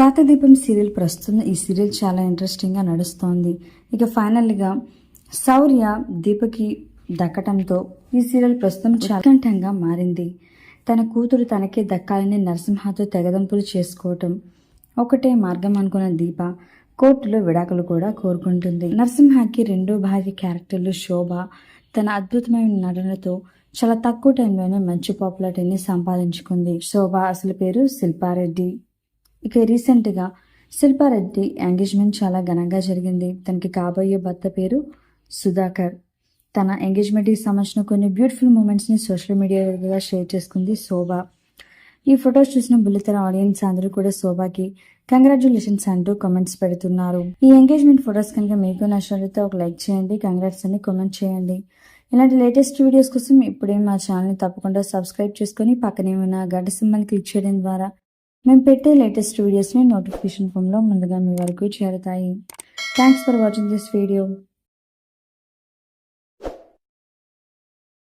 కార్తీదీపం serial ప్రస్తుతం ఈ serial చాలా ఇంట్రెస్టింగ్గా నడుస్తోంది. ఇక ఫైనల్గా శౌర్య దీపకి దక్కటంతో ఈ సీరియల్ ప్రస్తుతం చాలా ఉత్కంఠంగా మారింది. తన కూతురు తనకే దక్కాలని నరసింహతో తెగదంపులు చేసుకోవటం ఒకటే మార్గం అనుకున్న దీప కోర్టులో విడాకులు కూడా కోరుకుంటుంది. నరసింహకి రెండో భార్య క్యారెక్టర్లు శోభ తన అద్భుతమైన నటనతో చాలా తక్కువ టైంలోనే మంచి పాపులారిటీని సంపాదించుకుంది. శోభ అసలు పేరు శిల్పారెడ్డి. ఇక రీసెంట్గా శిల్పారెడ్డి ఎంగేజ్మెంట్ చాలా ఘనంగా జరిగింది. తనకి కాబోయే భర్త పేరు సుధాకర్. తన ఎంగేజ్మెంట్కి సంబంధించిన కొన్ని బ్యూటిఫుల్ మూమెంట్స్ని సోషల్ మీడియాగా షేర్ చేసుకుంది శోభ. ఈ ఫొటోస్ చూసిన బుల్లితెర ఆడియన్స్ అందరూ కూడా శోభకి కంగ్రాచులేషన్స్ అంటూ కామెంట్స్ పెడుతున్నారు. ఈ ఎంగేజ్మెంట్ ఫొటోస్ కనుక మీకు నచ్చినట్లయితే ఒక లైక్ చేయండి, కంగ్రాట్స్ అని కామెంట్ చేయండి. ఇలాంటి లేటెస్ట్ వీడియోస్ కోసం ఇప్పుడే మా ఛానల్ని తప్పకుండా సబ్స్క్రైబ్ చేసుకొని పక్కనే ఉన్న గంట సింబల్ క్లిక్ చేయడం ద్వారా మేము పెట్టే లేటెస్ట్ వీడియోస్ని నోటిఫికేషన్ ఫామ్లో ముందుగా మీ వరకు చేరుతాయి. Thanks for watching this video.